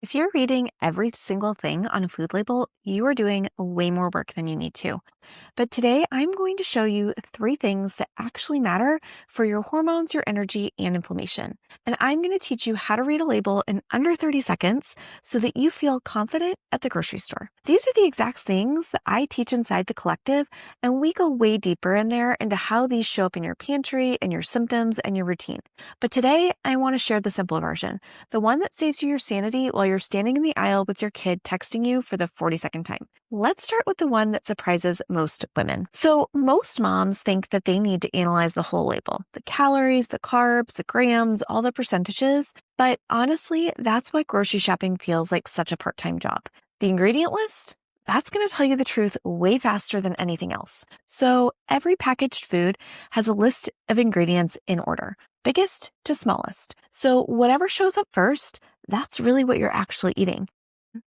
If you're reading every single thing on a food label, you are doing way more work than you need to. But today I'm going to show you three things that actually matter for your hormones, your energy, and inflammation. And I'm going to teach you how to read a label in under 30 seconds so that you feel confident at the grocery store. These are the exact things that I teach inside the collective, and we go way deeper in there into how these show up in your pantry and your symptoms and your routine. But today I want to share the simple version, the one that saves you your sanity while you're standing in the aisle with your kid texting you for the 42nd time. Let's start with the one that surprises most women. So most moms think that they need to analyze the whole label, the calories, the carbs, the grams, all the percentages. But honestly, that's why grocery shopping feels like such a part-time job. The ingredient list? That's going to tell you the truth way faster than anything else. So every packaged food has a list of ingredients in order, biggest to smallest. So whatever shows up first, that's really what you're actually eating.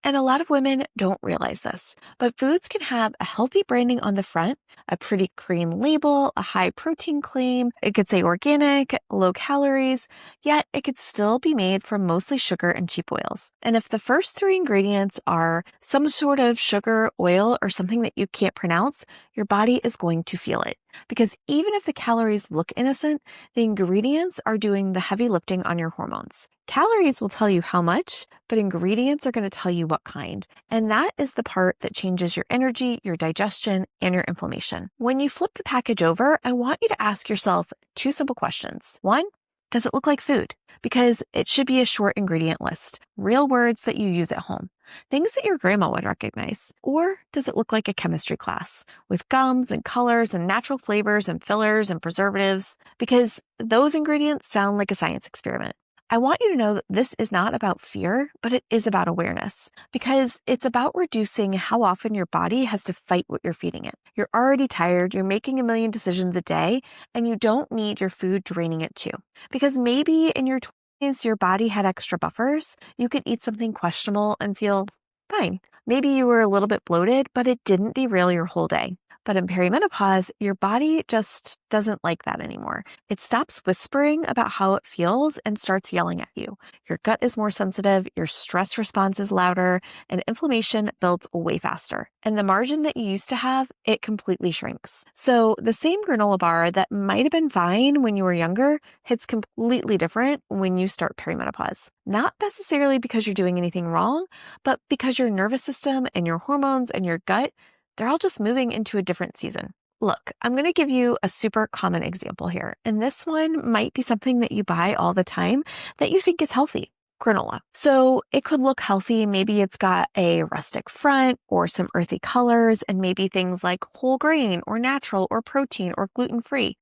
And a lot of women don't realize this, but foods can have a healthy branding on the front, a pretty clean label, a high protein claim. It could say organic, low calories, yet it could still be made from mostly sugar and cheap oils. And if the first three ingredients are some sort of sugar, oil, or something that you can't pronounce, your body is going to feel it. Because even if the calories look innocent, the ingredients are doing the heavy lifting on your hormones. Calories will tell you how much, but ingredients are going to tell you what kind. And that is the part that changes your energy, your digestion, and your inflammation. When you flip the package over, I want you to ask yourself two simple questions. One, does it look like food? Because it should be a short ingredient list, real words that you use at home, things that your grandma would recognize. Or does it look like a chemistry class with gums and colors and natural flavors and fillers and preservatives? Because those ingredients sound like a science experiment. I want you to know that this is not about fear, but it is about awareness, because it's about reducing how often your body has to fight what you're feeding it. You're already tired, you're making a million decisions a day, and you don't need your food draining it too. Because maybe in your 20s, your body had extra buffers. You could eat something questionable and feel fine. Maybe you were a little bit bloated, but it didn't derail your whole day. But in perimenopause, your body just doesn't like that anymore. It stops whispering about how it feels and starts yelling at you. Your gut is more sensitive, your stress response is louder, and inflammation builds way faster. And the margin that you used to have, it completely shrinks. So the same granola bar that might have been fine when you were younger hits completely different when you start perimenopause. Not necessarily because you're doing anything wrong, but because your nervous system and your hormones and your gut, they're all just moving into a different season. Look, I'm going to give you a super common example here. And this one might be something that you buy all the time that you think is healthy. Granola. So it could look healthy. Maybe it's got a rustic front or some earthy colors and maybe things like whole grain or natural or protein or gluten-free.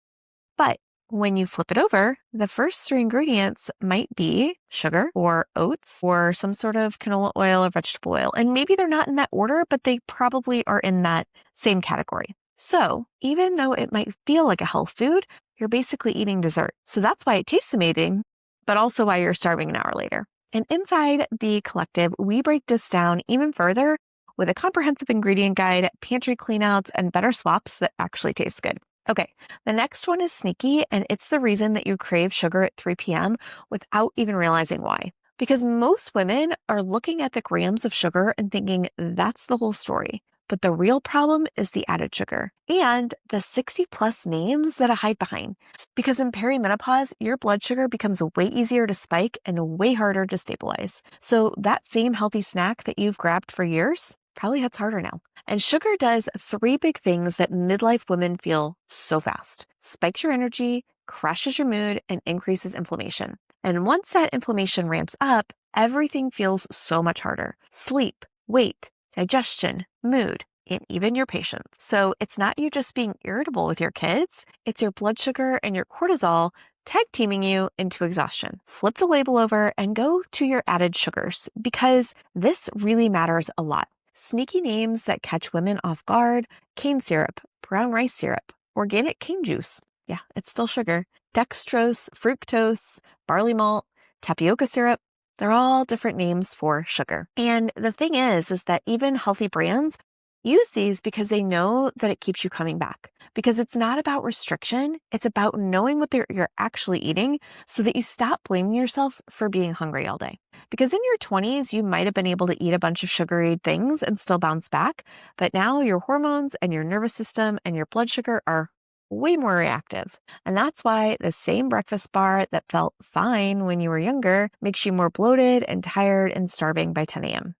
But when you flip it over, the first three ingredients might be sugar or oats or some sort of canola oil or vegetable oil. And maybe they're not in that order, but they probably are in that same category. So even though it might feel like a health food, you're basically eating dessert. So that's why it tastes amazing, but also why you're starving an hour later. And inside the collective, we break this down even further with a comprehensive ingredient guide, pantry cleanouts, and better swaps that actually taste good. Okay, the next one is sneaky, and it's the reason that you crave sugar at 3 p.m. without even realizing why. Because most women are looking at the grams of sugar and thinking that's the whole story. But the real problem is the added sugar and the 60 plus names that I hide behind. Because in perimenopause, your blood sugar becomes way easier to spike and way harder to stabilize. So that same healthy snack that you've grabbed for years probably hits harder now. And sugar does three big things that midlife women feel so fast. Spikes your energy, crashes your mood, and increases inflammation. And once that inflammation ramps up, everything feels so much harder. Sleep, weight, digestion, mood, and even your patience. So it's not you just being irritable with your kids, it's your blood sugar and your cortisol tag teaming you into exhaustion. Flip the label over and go to your added sugars, because this really matters a lot. Sneaky names that catch women off guard: cane syrup, brown rice syrup, organic cane juice. Yeah, it's still sugar. Dextrose, fructose, barley malt, tapioca syrup. They're all different names for sugar. And the thing is that even healthy brands use these because they know that it keeps you coming back. Because it's not about restriction, it's about knowing what you're actually eating so that you stop blaming yourself for being hungry all day. Because in your 20s, you might have been able to eat a bunch of sugary things and still bounce back, but now your hormones and your nervous system and your blood sugar are way more reactive. And that's why the same breakfast bar that felt fine when you were younger makes you more bloated and tired and starving by 10 a.m.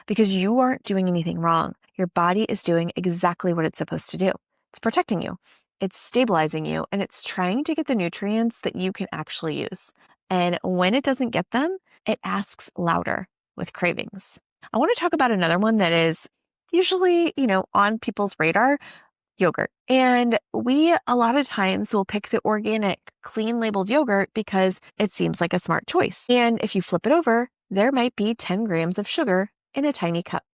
Because you aren't doing anything wrong. Your body is doing exactly what it's supposed to do. It's protecting you, it's stabilizing you, and it's trying to get the nutrients that you can actually use. And when it doesn't get them, it asks louder with cravings. I want to talk about another one that is usually, on people's radar, yogurt. And we a lot of times will pick the organic, clean labeled yogurt because it seems like a smart choice. And if you flip it over, there might be 10 grams of sugar in a tiny cup.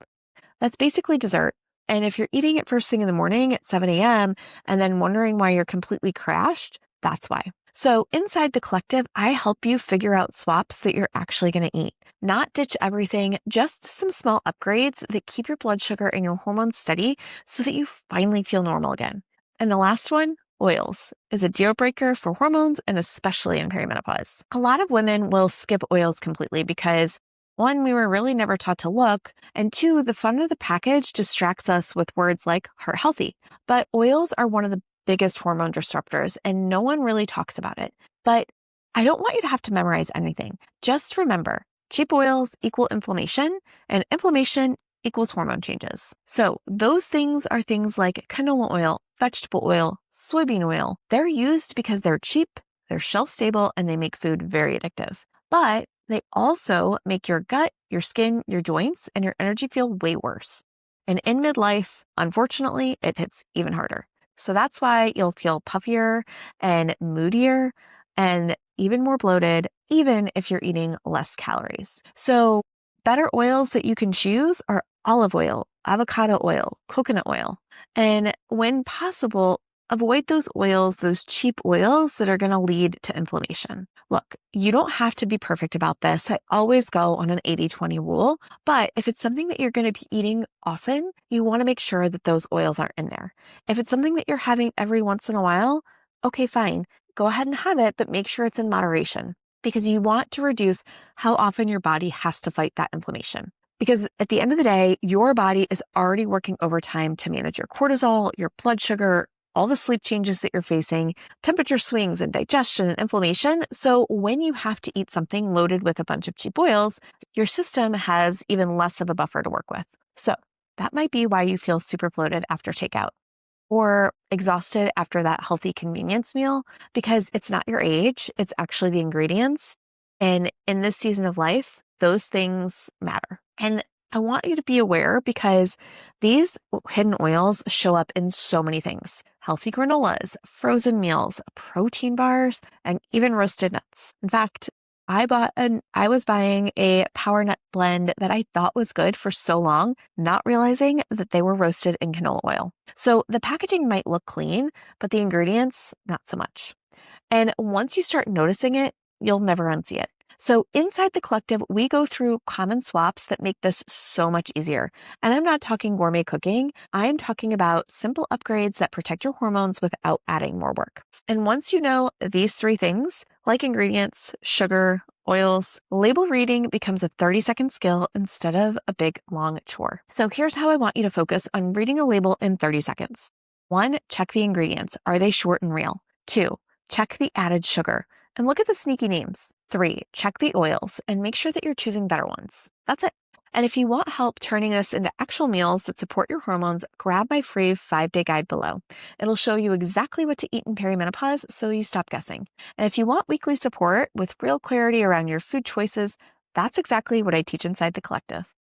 That's basically dessert. And if you're eating it first thing in the morning at 7 a.m. and then wondering why you're completely crashed, that's why. So inside the collective, I help you figure out swaps that you're actually going to eat. Not ditch everything, just some small upgrades that keep your blood sugar and your hormones steady so that you finally feel normal again. And the last one, oils, is a deal breaker for hormones and especially in perimenopause. A lot of women will skip oils completely because one, we were really never taught to look, and two, the front of the package distracts us with words like heart healthy. But oils are one of the biggest hormone disruptors, and no one really talks about it. But I don't want you to have to memorize anything. Just remember, cheap oils equal inflammation, and inflammation equals hormone changes. So those things are things like canola oil, vegetable oil, soybean oil. They're used because they're cheap, they're shelf stable, and they make food very addictive. But they also make your gut, your skin, your joints, and your energy feel way worse. And in midlife, unfortunately, it hits even harder. So that's why you'll feel puffier and moodier and even more bloated, even if you're eating less calories. So better oils that you can choose are olive oil, avocado oil, coconut oil. And when possible, avoid those oils, those cheap oils that are going to lead to inflammation. Look, you don't have to be perfect about this. I always go on an 80-20 rule, but if it's something that you're going to be eating often, you want to make sure that those oils aren't in there. If it's something that you're having every once in a while, okay, fine. Go ahead and have it, but make sure it's in moderation because you want to reduce how often your body has to fight that inflammation. Because at the end of the day, your body is already working overtime to manage your cortisol, your blood sugar, all the sleep changes that you're facing, temperature swings and digestion and inflammation. So when you have to eat something loaded with a bunch of cheap oils, your system has even less of a buffer to work with. So that might be why you feel super bloated after takeout or exhausted after that healthy convenience meal, because it's not your age, it's actually the ingredients. And in this season of life, those things matter. And I want you to be aware because these hidden oils show up in so many things. Healthy granolas, frozen meals, protein bars, and even roasted nuts. In fact, I was buying a power nut blend that I thought was good for so long, not realizing that they were roasted in canola oil. So the packaging might look clean, but the ingredients, not so much. And once you start noticing it, you'll never unsee it. So inside the collective, we go through common swaps that make this so much easier. And I'm not talking gourmet cooking. I'm talking about simple upgrades that protect your hormones without adding more work. And once you know these three things, like ingredients, sugar, oils, label reading becomes a 30-second skill instead of a big, long chore. So here's how I want you to focus on reading a label in 30 seconds. 1, check the ingredients. Are they short and real? 2, check the added sugar and look at the sneaky names. 3, check the oils and make sure that you're choosing better ones. That's it. And if you want help turning this into actual meals that support your hormones, grab my free 5-day guide below. It'll show you exactly what to eat in perimenopause so you stop guessing. And if you want weekly support with real clarity around your food choices, that's exactly what I teach inside the collective.